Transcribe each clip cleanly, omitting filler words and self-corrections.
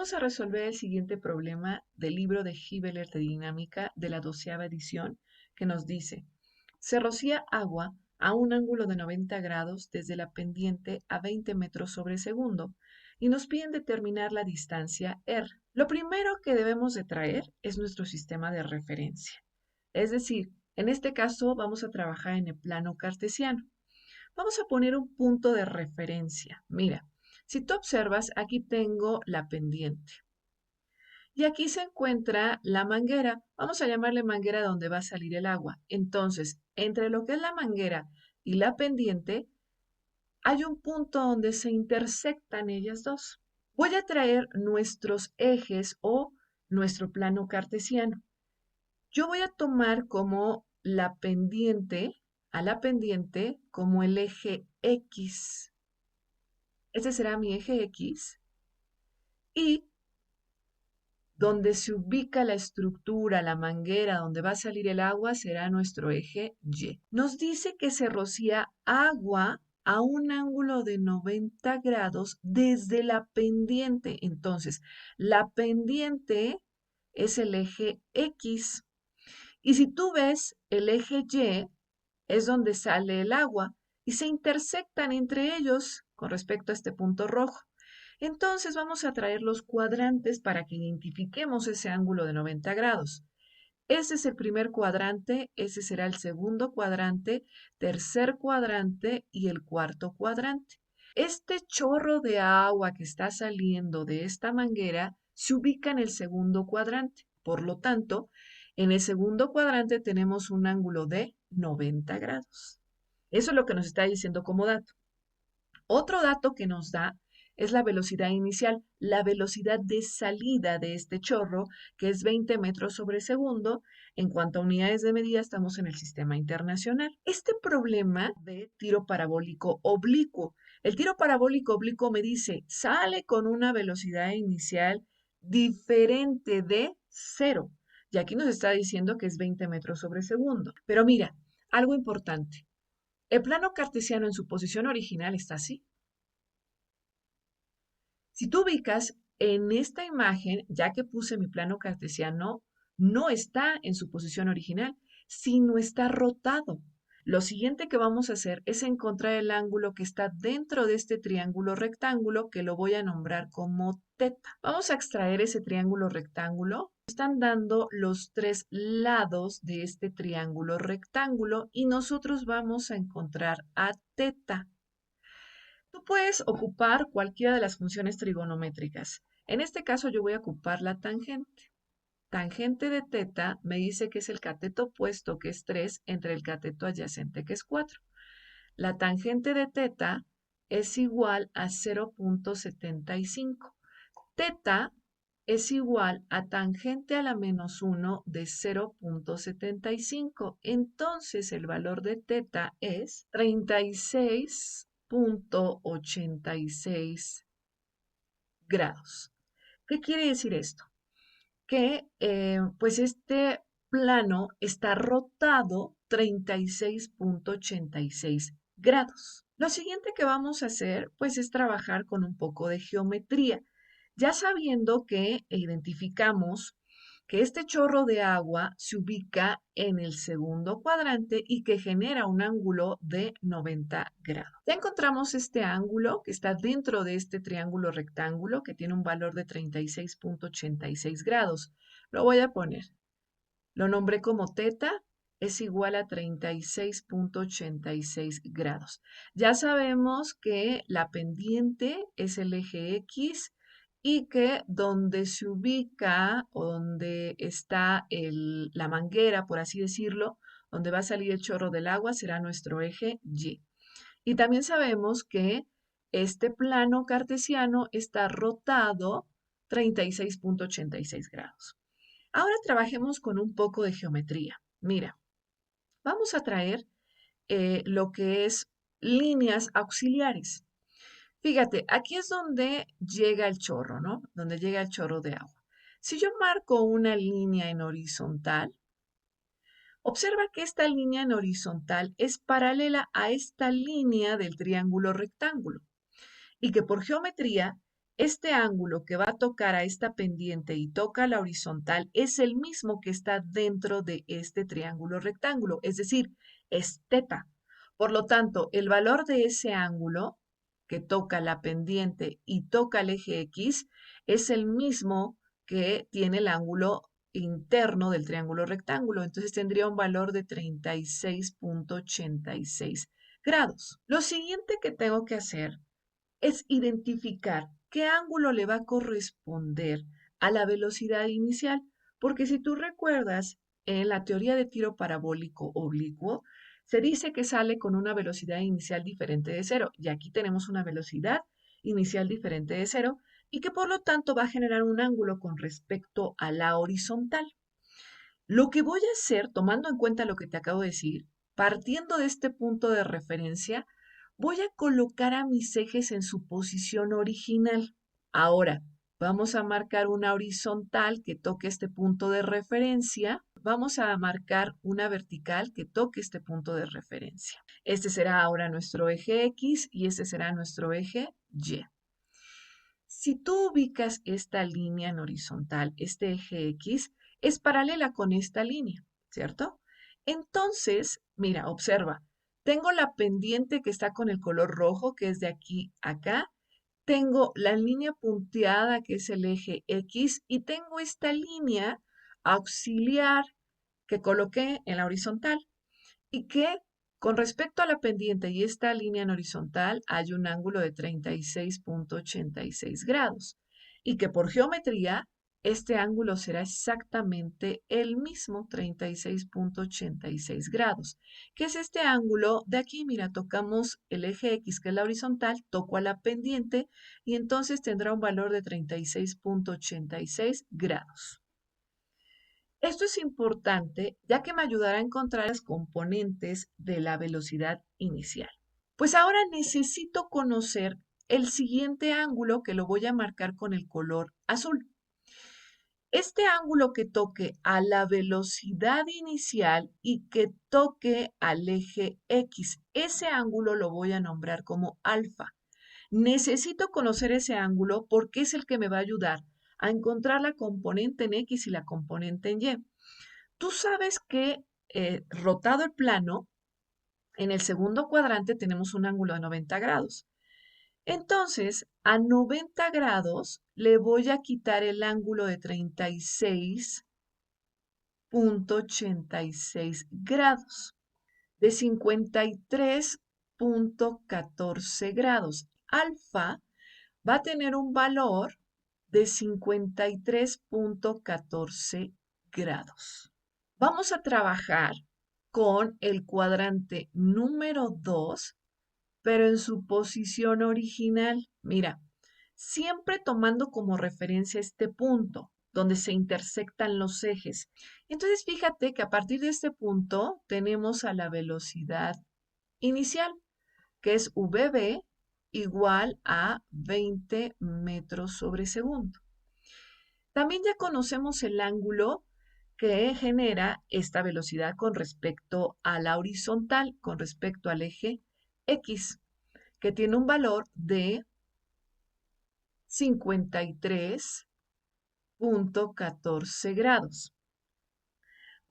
Vamos a resolver el siguiente problema del libro de Hibbeler de Dinámica de la 12ª edición, que nos dice, se rocía agua a un ángulo de 90 grados desde la pendiente a 20 metros sobre segundo y nos piden determinar la distancia R. Lo primero que debemos de traer es nuestro sistema de referencia. Es decir, en este caso vamos a trabajar en el plano cartesiano. Vamos a poner un punto de referencia. Mira, si tú observas, aquí tengo la pendiente. Y aquí se encuentra la manguera. Vamos a llamarle manguera donde va a salir el agua. Entonces, entre lo que es la manguera y la pendiente, hay un punto donde se intersectan ellas dos. Voy a traer nuestros ejes o nuestro plano cartesiano. Yo voy a tomar como la pendiente, a la pendiente, como el eje X. Este será mi eje X. Y donde se ubica la estructura, la manguera donde va a salir el agua, será nuestro eje Y. Nos dice que se rocía agua a un ángulo de 90 grados desde la pendiente. Entonces, la pendiente es el eje X. Y si tú ves, el eje Y es donde sale el agua y se intersectan entre ellos con respecto a este punto rojo. Entonces vamos a traer los cuadrantes para que identifiquemos ese ángulo de 90 grados. Ese es el primer cuadrante, ese será el segundo cuadrante, tercer cuadrante y el cuarto cuadrante. Este chorro de agua que está saliendo de esta manguera se ubica en el segundo cuadrante. Por lo tanto, en el segundo cuadrante tenemos un ángulo de 90 grados. Eso es lo que nos está diciendo como dato. Otro dato que nos da es la velocidad inicial, la velocidad de salida de este chorro, que es 20 metros sobre segundo. En cuanto a unidades de medida, estamos en el sistema internacional. Este problema de tiro parabólico oblicuo. El tiro parabólico oblicuo me dice, sale con una velocidad inicial diferente de 0. Y aquí nos está diciendo que es 20 metros sobre segundo. Pero mira, algo importante. El plano cartesiano en su posición original está así. Si tú ubicas en esta imagen, ya que puse mi plano cartesiano, no está en su posición original, sino está rotado. Lo siguiente que vamos a hacer es encontrar el ángulo que está dentro de este triángulo rectángulo que lo voy a nombrar como teta. Vamos a extraer ese triángulo rectángulo. Están dando los tres lados de este triángulo rectángulo y nosotros vamos a encontrar a teta. Tú puedes ocupar cualquiera de las funciones trigonométricas. En este caso yo voy a ocupar la tangente. Tangente de teta me dice que es el cateto opuesto, que es 3, entre el cateto adyacente, que es 4. La tangente de teta es igual a 0.75. Teta es igual a tangente a la menos 1 de 0.75. Entonces el valor de teta es 36.86 grados. ¿Qué quiere decir esto? Que pues este plano está rotado 36.86 grados. Lo siguiente que vamos a hacer pues es trabajar con un poco de geometría. Ya sabiendo que identificamos que este chorro de agua se ubica en el segundo cuadrante y que genera un ángulo de 90 grados. Ya encontramos este ángulo que está dentro de este triángulo rectángulo que tiene un valor de 36.86 grados. Lo voy a poner. Lo nombré como teta, es igual a 36.86 grados. Ya sabemos que la pendiente es el eje X y que donde se ubica o donde está la manguera, por así decirlo, donde va a salir el chorro del agua será nuestro eje Y. Y también sabemos que este plano cartesiano está rotado 36.86 grados. Ahora trabajemos con un poco de geometría. Mira, vamos a traer lo que es líneas auxiliares. Fíjate, aquí es donde llega el chorro, ¿no? Donde llega el chorro de agua. Si yo marco una línea en horizontal, observa que esta línea en horizontal es paralela a esta línea del triángulo rectángulo y que por geometría este ángulo que va a tocar a esta pendiente y toca la horizontal es el mismo que está dentro de este triángulo rectángulo, es decir, es teta. Por lo tanto, el valor de ese ángulo que toca la pendiente y toca el eje X es el mismo que tiene el ángulo interno del triángulo rectángulo. Entonces tendría un valor de 36,86 grados. Lo siguiente que tengo que hacer es identificar qué ángulo le va a corresponder a la velocidad inicial, porque si tú recuerdas, en la teoría de tiro parabólico oblicuo, se dice que sale con una velocidad inicial diferente de cero, y aquí tenemos una velocidad inicial diferente de cero, y que por lo tanto va a generar un ángulo con respecto a la horizontal. Lo que voy a hacer, tomando en cuenta lo que te acabo de decir, partiendo de este punto de referencia, voy a colocar a mis ejes en su posición original. Ahora, vamos a marcar una horizontal que toque este punto de referencia. Vamos a marcar una vertical que toque este punto de referencia. Este será ahora nuestro eje X y este será nuestro eje Y. Si tú ubicas esta línea en horizontal, este eje X es paralela con esta línea, ¿cierto? Entonces, mira, observa, tengo la pendiente que está con el color rojo, que es de aquí a acá, tengo la línea punteada, que es el eje X, y tengo esta línea auxiliar que coloqué en la horizontal y que con respecto a la pendiente y esta línea en horizontal hay un ángulo de 36,86 grados y que por geometría este ángulo será exactamente el mismo 36,86 grados, que es este ángulo de aquí. Mira, tocamos el eje X, que es la horizontal, toco a la pendiente y entonces tendrá un valor de 36,86 grados. Esto es importante ya que me ayudará a encontrar las componentes de la velocidad inicial. Pues ahora necesito conocer el siguiente ángulo que lo voy a marcar con el color azul. Este ángulo que toque a la velocidad inicial y que toque al eje X, ese ángulo lo voy a nombrar como alfa. Necesito conocer ese ángulo porque es el que me va a ayudar a encontrar la componente en X y la componente en Y. Tú sabes que rotado el plano, en el segundo cuadrante tenemos un ángulo de 90 grados. Entonces, a 90 grados le voy a quitar el ángulo de 36,86 grados, de 53,14 grados. Alfa va a tener un valor de 53,14 grados. Vamos a trabajar con el cuadrante número 2, pero en su posición original. Mira, siempre tomando como referencia este punto donde se intersectan los ejes. Entonces, fíjate que a partir de este punto tenemos a la velocidad inicial, que es VB igual a 20 metros sobre segundo. También ya conocemos el ángulo que genera esta velocidad con respecto a la horizontal, con respecto al eje X, que tiene un valor de 53,14 grados.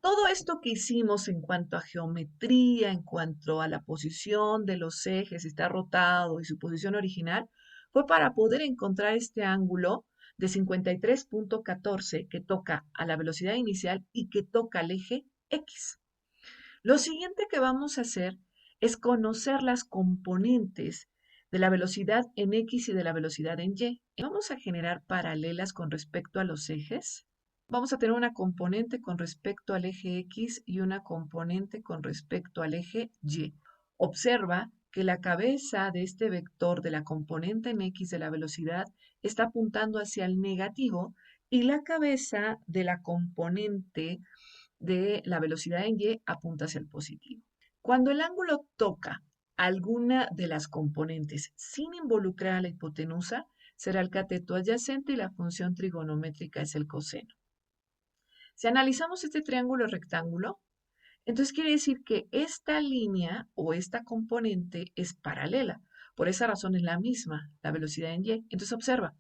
Todo esto que hicimos en cuanto a geometría, en cuanto a la posición de los ejes, está rotado y su posición original, fue para poder encontrar este ángulo de 53,14 que toca a la velocidad inicial y que toca al eje X. Lo siguiente que vamos a hacer es conocer las componentes de la velocidad en X y de la velocidad en Y. Vamos a generar paralelas con respecto a los ejes. Vamos a tener una componente con respecto al eje X y una componente con respecto al eje Y. Observa que la cabeza de este vector de la componente en X de la velocidad está apuntando hacia el negativo y la cabeza de la componente de la velocidad en Y apunta hacia el positivo. Cuando el ángulo toca alguna de las componentes sin involucrar a la hipotenusa, será el cateto adyacente y la función trigonométrica es el coseno. Si analizamos este triángulo rectángulo, entonces quiere decir que esta línea o esta componente es paralela. Por esa razón es la misma, la velocidad en Y. Entonces observa,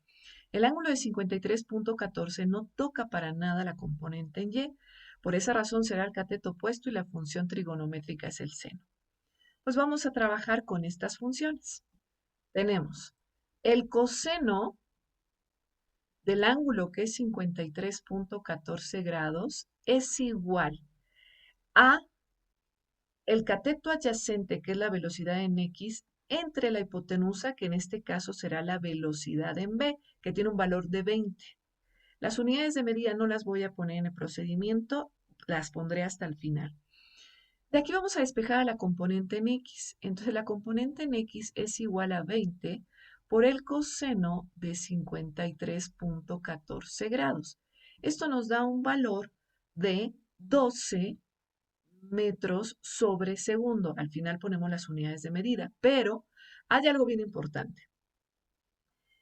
El ángulo de 53.14 no toca para nada la componente en y. Por esa razón será el cateto opuesto y la función trigonométrica es el seno. Pues vamos a trabajar con estas funciones. Tenemos el coseno del ángulo que es 53.14 grados es igual a el cateto adyacente, que es la velocidad en x, entre la hipotenusa, que en este caso será la velocidad en b, que tiene un valor de 20. Las unidades de medida no las voy a poner en el procedimiento, las pondré hasta el final. De aquí vamos a despejar a la componente en x. Entonces la componente en x es igual a 20 por el coseno de 53.14 grados. Esto nos da un valor de 12 metros sobre segundo. Al final ponemos las unidades de medida, pero hay algo bien importante.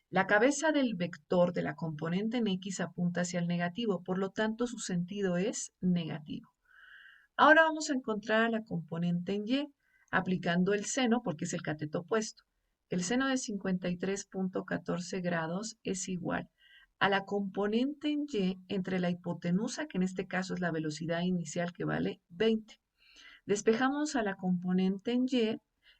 La cabeza del vector de la componente en x apunta hacia el negativo, por lo tanto su sentido es negativo. Ahora vamos a encontrar la componente en y, aplicando el seno, porque es el cateto opuesto. El seno de 53.14 grados es igual a la componente en y entre la hipotenusa, que en este caso es la velocidad inicial que vale 20. Despejamos a la componente en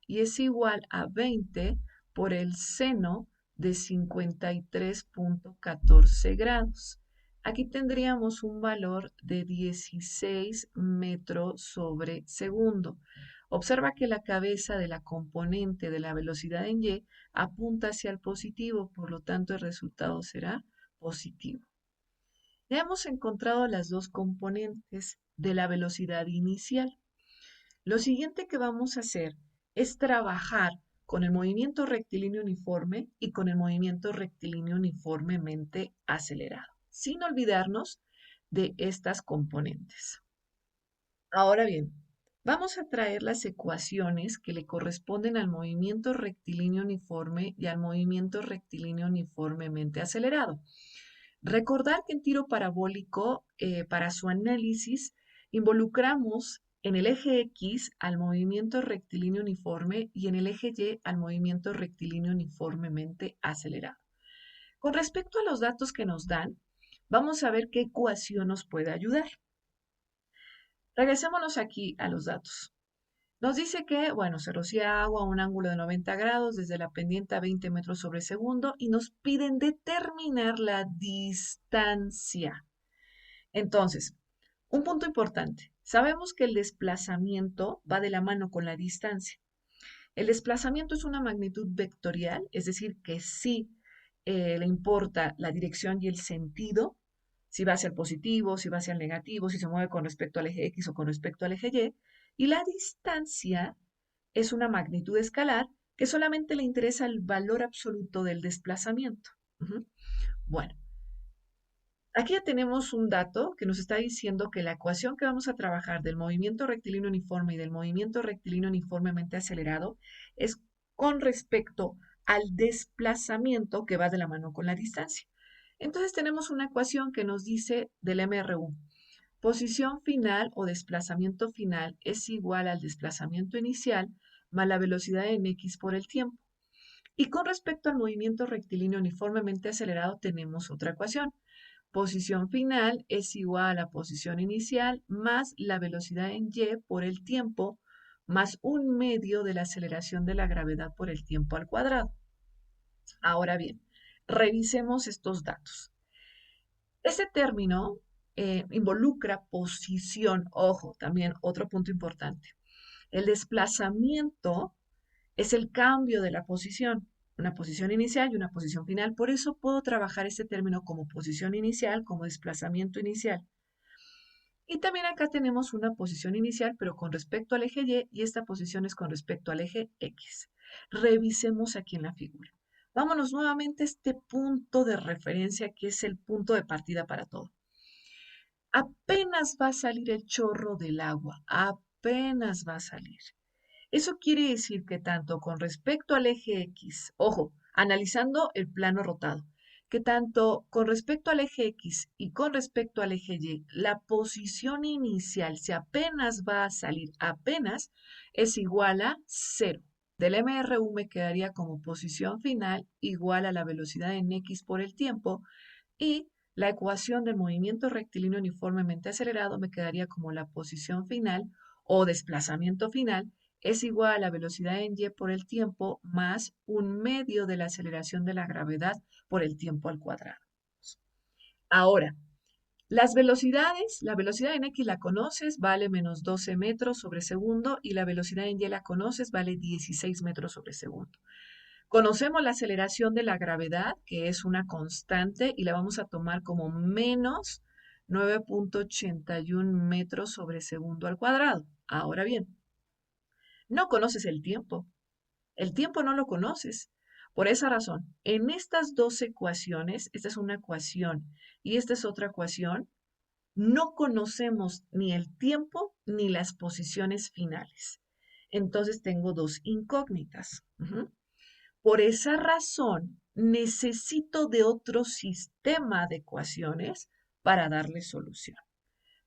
y es igual a 20 por el seno de 53.14 grados. Aquí tendríamos un valor de 16 metros sobre segundo. Observa que la cabeza de la componente de la velocidad en y apunta hacia el positivo, por lo tanto el resultado será positivo. Ya hemos encontrado las dos componentes de la velocidad inicial. Lo siguiente que vamos a hacer es trabajar con el movimiento rectilíneo uniforme y con el movimiento rectilíneo uniformemente acelerado, sin olvidarnos de estas componentes. Ahora bien, vamos a traer las ecuaciones que le corresponden al movimiento rectilíneo uniforme y al movimiento rectilíneo uniformemente acelerado. Recordar que en tiro parabólico, para su análisis, involucramos en el eje X al movimiento rectilíneo uniforme y en el eje Y al movimiento rectilíneo uniformemente acelerado. Con respecto a los datos que nos dan, vamos a ver qué ecuación nos puede ayudar. Regresémonos aquí a los datos. Nos dice que, bueno, se rocía agua a un ángulo de 90 grados desde la pendiente a 20 metros sobre segundo y nos piden determinar la distancia. Entonces, un punto importante. Sabemos que el desplazamiento va de la mano con la distancia. El desplazamiento es una magnitud vectorial, es decir, que sí le importa la dirección y el sentido, si va hacia el positivo, si va hacia el negativo, si se mueve con respecto al eje X o con respecto al eje Y. Y la distancia es una magnitud escalar que solamente le interesa el valor absoluto del desplazamiento. Bueno, aquí ya tenemos un dato que nos está diciendo que la ecuación que vamos a trabajar del movimiento rectilíneo uniforme y del movimiento rectilíneo uniformemente acelerado es con respecto al desplazamiento que va de la mano con la distancia. Entonces tenemos una ecuación que nos dice del MRU. Posición final o desplazamiento final es igual al desplazamiento inicial más la velocidad en x por el tiempo. Y con respecto al movimiento rectilíneo uniformemente acelerado tenemos otra ecuación. Posición final es igual a posición inicial más la velocidad en y por el tiempo más un medio de la aceleración de la gravedad por el tiempo al cuadrado. Ahora bien, revisemos estos datos. Este término involucra posición. Ojo, también otro punto importante. El desplazamiento es el cambio de la posición, una posición inicial y una posición final. Por eso puedo trabajar este término como posición inicial, como desplazamiento inicial. Y también acá tenemos una posición inicial, pero con respecto al eje y esta posición es con respecto al eje X. Revisemos aquí en la figura. Vámonos nuevamente a este punto de referencia que es el punto de partida para todo. Apenas va a salir el chorro del agua, apenas va a salir. Eso quiere decir que tanto con respecto al eje X, ojo, analizando el plano rotado, que tanto con respecto al eje X y con respecto al eje Y, la posición inicial, si apenas va a salir, apenas, es igual a 0. del MRU me quedaría como posición final igual a la velocidad en X por el tiempo y la ecuación del movimiento rectilíneo uniformemente acelerado me quedaría como la posición final o desplazamiento final es igual a la velocidad en y por el tiempo más un medio de la aceleración de la gravedad por el tiempo al cuadrado. Ahora, las velocidades, la velocidad en X la conoces, vale menos 12 metros sobre segundo y la velocidad en Y la conoces, vale 16 metros sobre segundo. Conocemos la aceleración de la gravedad, que es una constante, y la vamos a tomar como menos 9.81 metros sobre segundo al cuadrado. Ahora bien, no conoces el tiempo. El tiempo no lo conoces. Por esa razón, en estas dos ecuaciones, esta es una ecuación y esta es otra ecuación, no conocemos ni el tiempo ni las posiciones finales. Entonces tengo dos incógnitas. Por esa razón, necesito de otro sistema de ecuaciones para darle solución.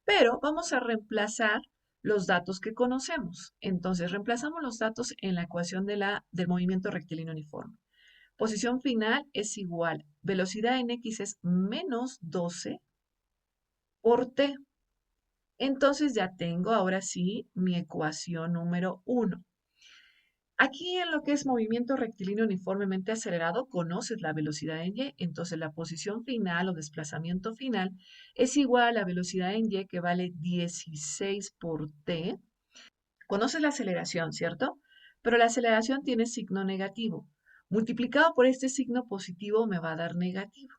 Pero vamos a reemplazar los datos que conocemos. Entonces, reemplazamos los datos en la ecuación del movimiento rectilíneo uniforme. Posición final es igual, velocidad en X es menos 12 por T. Entonces ya tengo ahora sí mi ecuación número 1. Aquí en lo que es movimiento rectilíneo uniformemente acelerado, conoces la velocidad en y, entonces la posición final o desplazamiento final es igual a la velocidad en y que vale 16 por t. Conoces la aceleración, ¿cierto? Pero la aceleración tiene signo negativo. Multiplicado por este signo positivo me va a dar negativo.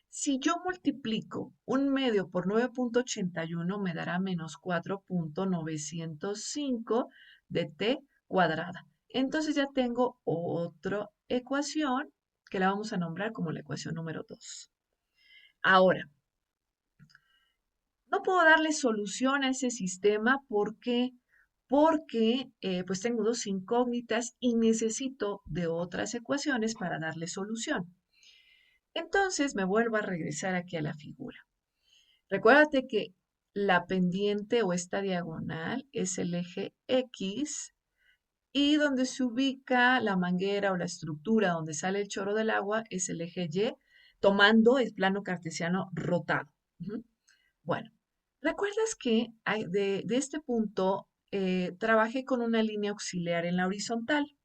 Si yo multiplico un medio por 9.81 me dará menos 4.905 de t cuadrada. Entonces ya tengo otra ecuación que la vamos a nombrar como la ecuación número 2. Ahora, no puedo darle solución a ese sistema porque pues tengo dos incógnitas y necesito de otras ecuaciones para darle solución. Entonces me vuelvo a regresar aquí a la figura. Recuérdate que la pendiente o esta diagonal es el eje X y donde se ubica la manguera o la estructura donde sale el chorro del agua es el eje Y, tomando el plano cartesiano rotado. Bueno, ¿recuerdas que de este punto trabajé con una línea auxiliar en la horizontal?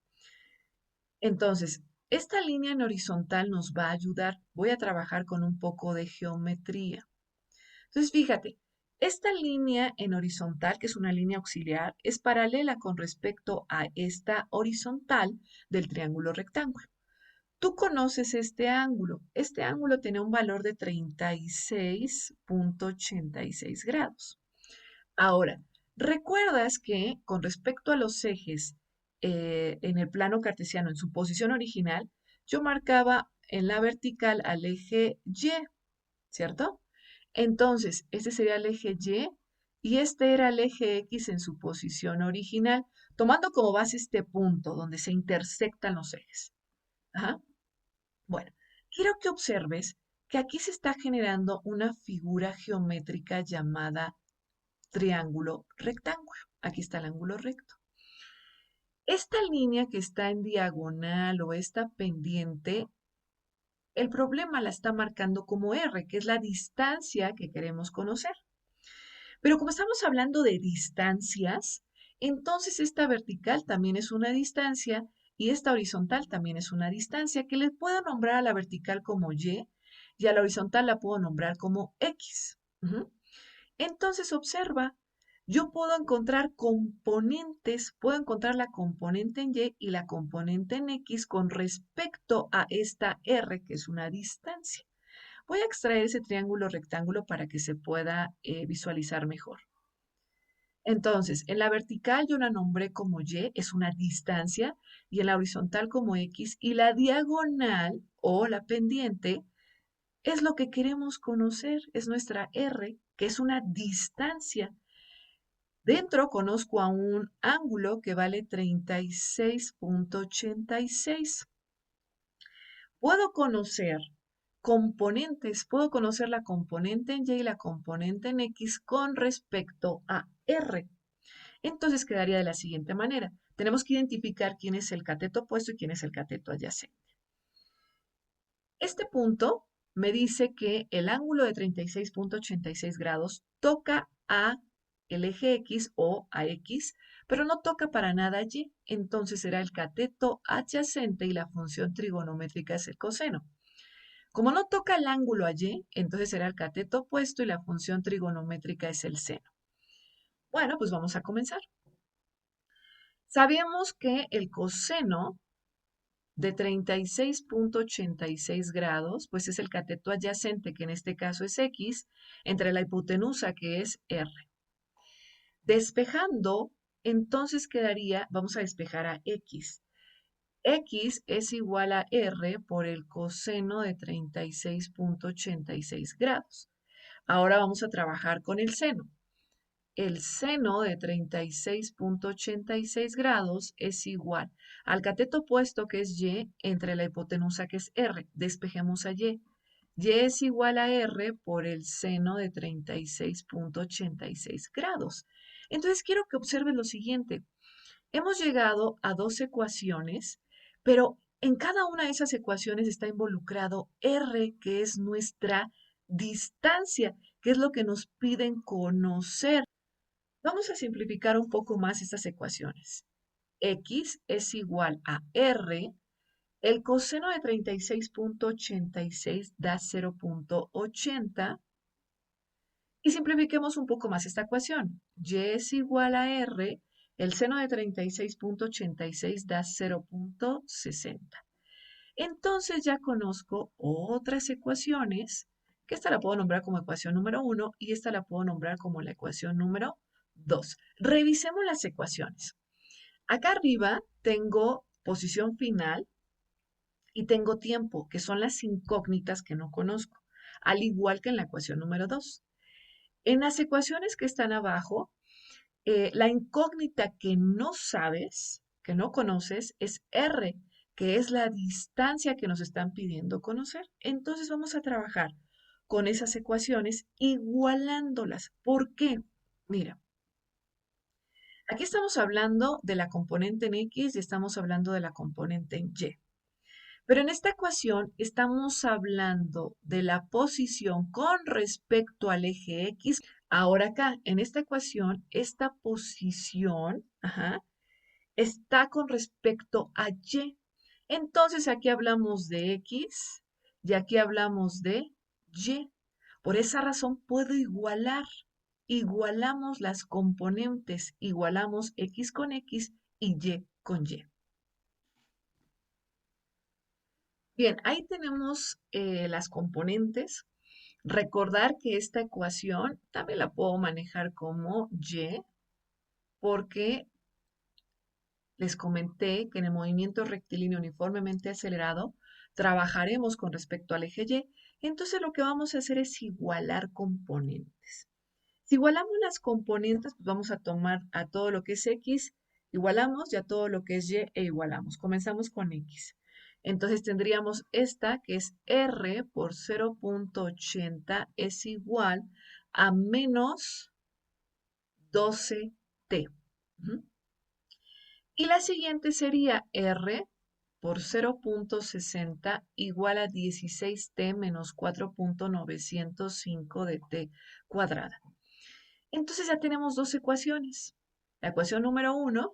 Entonces, esta línea en horizontal nos va a ayudar. Voy a trabajar con un poco de geometría. Entonces, fíjate, esta línea en horizontal, que es una línea auxiliar, es paralela con respecto a esta horizontal del triángulo rectángulo. Tú conoces este ángulo. Este ángulo tiene un valor de 36.86 grados. Ahora, ¿recuerdas que con respecto a los ejes en el plano cartesiano, en su posición original, yo marcaba en la vertical al eje Y, ¿cierto? Entonces, este sería el eje y este era el eje X en su posición original, tomando como base este punto donde se intersectan los ejes. Ajá. Bueno, quiero que observes que aquí se está generando una figura geométrica llamada triángulo rectángulo. Aquí está el ángulo recto. Esta línea que está en diagonal o esta pendiente, el problema la está marcando como R, que es la distancia que queremos conocer. Pero como estamos hablando de distancias, entonces esta vertical también es una distancia y esta horizontal también es una distancia que le puedo nombrar a la vertical como y a la horizontal la puedo nombrar como X. Entonces observa, yo puedo encontrar componentes, puedo encontrar la componente en Y y la componente en X con respecto a esta R, que es una distancia. Voy a extraer ese triángulo rectángulo para que se pueda visualizar mejor. Entonces, en la vertical yo la nombré como Y, es una distancia, y en la horizontal como X, y la diagonal o la pendiente es lo que queremos conocer, es nuestra R, que es una distancia. Dentro conozco a un ángulo que vale 36.86. Puedo conocer componentes, puedo conocer la componente en Y y la componente en X con respecto a R. Entonces quedaría de la siguiente manera. tenemos que identificar quién es el cateto opuesto y quién es el cateto adyacente. Este punto me dice que el ángulo de 36.86 grados toca a el eje X o a X, pero no toca para nada Y. Entonces será el cateto adyacente y la función trigonométrica es el coseno. Como no toca el ángulo a Y, entonces será el cateto opuesto y la función trigonométrica es el seno. Bueno, pues vamos a comenzar. Sabemos que el coseno de 36.86 grados, pues es el cateto adyacente, que en este caso es X, entre la hipotenusa, que es R. Despejando, entonces quedaría, vamos a despejar a X. X es igual a R por el coseno de 36.86 grados. Ahora vamos a trabajar con el seno. El seno de 36.86 grados es igual al cateto opuesto, que es Y, entre la hipotenusa, que es R. Despejemos a Y. Y es igual a R por el seno de 36.86 grados. Entonces quiero que observen lo siguiente. Hemos llegado a dos ecuaciones, pero en cada una de esas ecuaciones está involucrado R, que es nuestra distancia, que es lo que nos piden conocer. Vamos a simplificar un poco más estas ecuaciones. X es igual a R, el coseno de 36.86 da 0.80, y simplifiquemos un poco más esta ecuación. Y es igual a R, el seno de 36.86 da 0.60. Entonces ya conozco otras ecuaciones, que esta la puedo nombrar como ecuación número 1 y esta la puedo nombrar como la ecuación número 2. Revisemos las ecuaciones. Acá arriba tengo posición final y tengo tiempo, que son las incógnitas que no conozco, al igual que en la ecuación número 2. En las ecuaciones que están abajo, la incógnita que no sabes, que no conoces, es R, que es la distancia que nos están pidiendo conocer. Entonces vamos a trabajar con esas ecuaciones igualándolas. ¿Por qué? Mira, aquí estamos hablando de la componente en X y estamos hablando de la componente en Y. Pero en esta ecuación estamos hablando de la posición con respecto al eje X. Ahora acá, en esta ecuación, esta posición, está con respecto a Y. Entonces aquí hablamos de X y aquí hablamos de Y. Por esa razón puedo igualar. Igualamos las componentes, igualamos X con X y Y con Y. Bien, ahí tenemos las componentes. Recordar que esta ecuación también la puedo manejar como Y, porque les comenté que en el movimiento rectilíneo uniformemente acelerado trabajaremos con respecto al eje Y. Entonces lo que vamos a hacer es igualar componentes. Si igualamos las componentes, pues vamos a tomar a todo lo que es X, igualamos, y a todo lo que es Y e igualamos. Comenzamos con X. Entonces tendríamos esta, que es R por 0.80 es igual a menos 12T. Y la siguiente sería R por 0.60 igual a 16T menos 4.905 de T cuadrada. Entonces ya tenemos dos ecuaciones, la ecuación número 1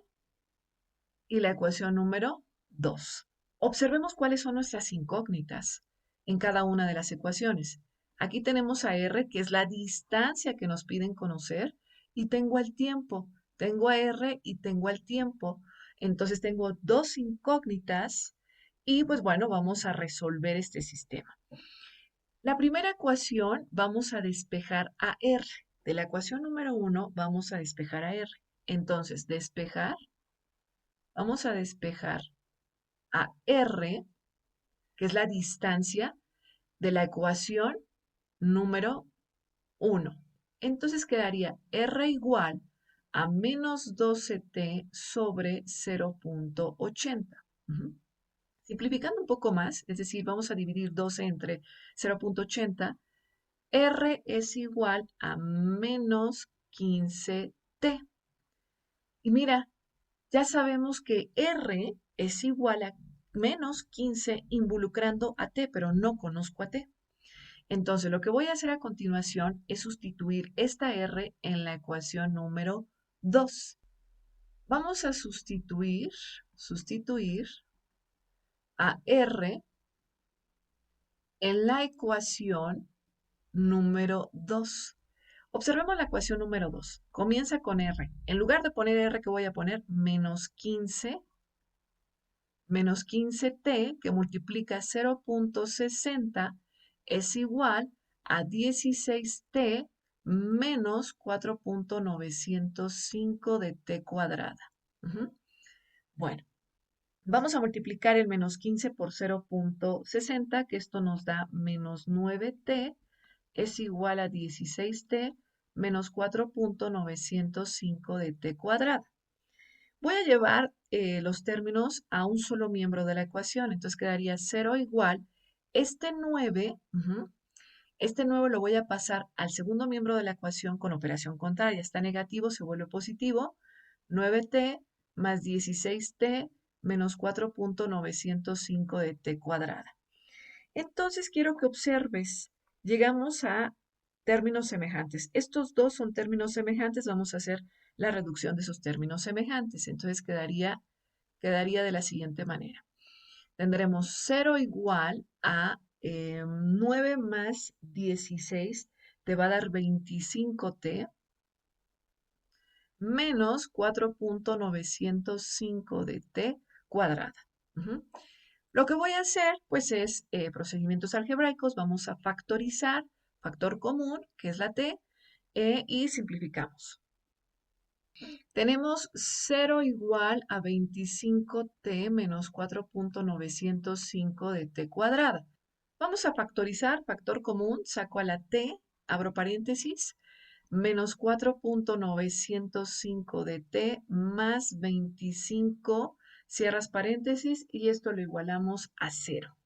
y la ecuación número 2. Observemos cuáles son nuestras incógnitas en cada una de las ecuaciones. Aquí tenemos a R, que es la distancia que nos piden conocer, y tengo el tiempo. Tengo a R y tengo el tiempo. Entonces tengo dos incógnitas y pues bueno, vamos a resolver este sistema. La primera ecuación vamos a despejar a R. De la ecuación número 1 vamos a despejar a R. Entonces, vamos a despejar a R, que es la distancia de la ecuación número 1. Entonces quedaría R igual a menos 12T sobre 0.80. Simplificando un poco más, es decir, vamos a dividir 12 entre 0.80. R es igual a menos 15T. Y mira, Ya sabemos que R es igual a menos 15 involucrando a T, pero no conozco a T. Entonces, lo que voy a hacer a continuación es sustituir esta R en la ecuación número 2. Vamos a sustituir a R en la ecuación número 2. Observemos la ecuación número 2. Comienza con R. En lugar de poner R, ¿qué voy a poner? Menos 15t, que multiplica 0.60, es igual a 16t menos 4.905 de t cuadrada. Bueno, vamos a multiplicar el menos 15 por 0.60, que esto nos da menos 9t, es igual a 16t menos 4.905 de t cuadrada. Voy a llevar los términos a un solo miembro de la ecuación, entonces quedaría 0 igual. Este 9, este 9 lo voy a pasar al segundo miembro de la ecuación con operación contraria. Está negativo, se vuelve positivo. 9t más 16t menos 4.905 de t cuadrada. Entonces quiero que observes, llegamos a términos semejantes. Estos dos son términos semejantes, vamos a hacer la reducción de esos términos semejantes. Entonces quedaría de la siguiente manera. Tendremos 0 igual a 9 más 16 te va a dar 25t menos 4.905 de t cuadrada. Lo que voy a hacer, pues, es procedimientos algebraicos. Vamos a factorizar, factor común, que es la t, y simplificamos. Tenemos 0 igual a 25t menos 4.905 de t cuadrada. Vamos a factorizar, factor común, saco a la t, abro paréntesis, menos 4.905 de t más 25, cierras paréntesis y esto lo igualamos a 0.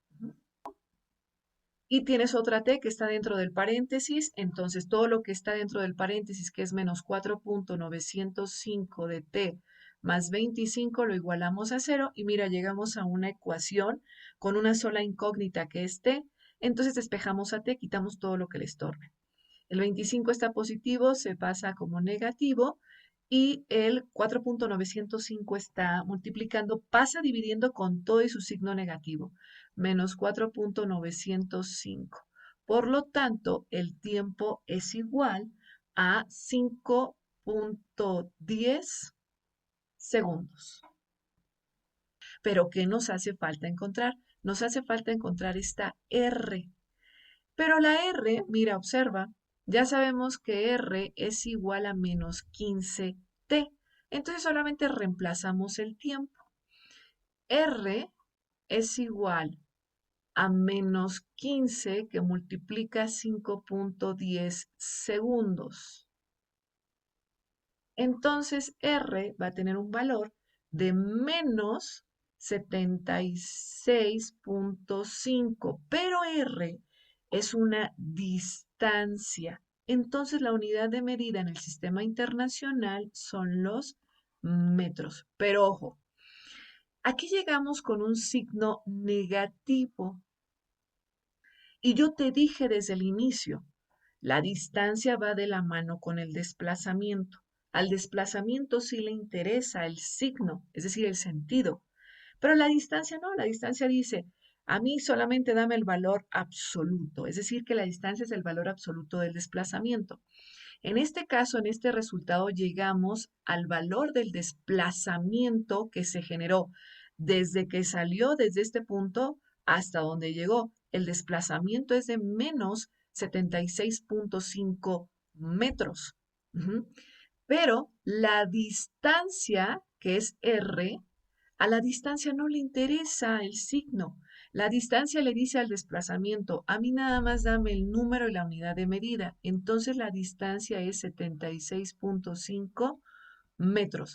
Y tienes otra t que está dentro del paréntesis, entonces todo lo que está dentro del paréntesis, que es menos 4.905 de t más 25, lo igualamos a 0 y mira, llegamos a una ecuación con una sola incógnita que es t, entonces despejamos a t, quitamos todo lo que le estorbe. El 25 está positivo, se pasa como negativo y el 4.905 está multiplicando, pasa dividiendo con todo y su signo negativo, menos 4.905. Por lo tanto, el tiempo es igual a 5.10 segundos. Pero ¿qué nos hace falta encontrar? Nos hace falta encontrar esta R. Pero la R, mira, observa, ya sabemos que R es igual a menos 15t. Entonces solamente reemplazamos el tiempo. R es igual a menos 15 que multiplica 5.10 segundos. Entonces R va a tener un valor de menos 76.5, pero R es una distancia. Entonces la unidad de medida en el sistema internacional son los metros. Pero ojo, aquí llegamos con un signo negativo. Y yo te dije desde el inicio, la distancia va de la mano con el desplazamiento. Al desplazamiento sí le interesa el signo, es decir, el sentido. Pero la distancia no, la distancia dice, a mí solamente dame el valor absoluto, es decir, que la distancia es el valor absoluto del desplazamiento. En este caso, en este resultado, llegamos al valor del desplazamiento que se generó desde que salió desde este punto hasta donde llegó. El desplazamiento es de menos 76.5 metros. Pero la distancia, que es R, a la distancia no le interesa el signo. La distancia le dice al desplazamiento, a mí nada más dame el número y la unidad de medida. Entonces la distancia es 76.5 metros.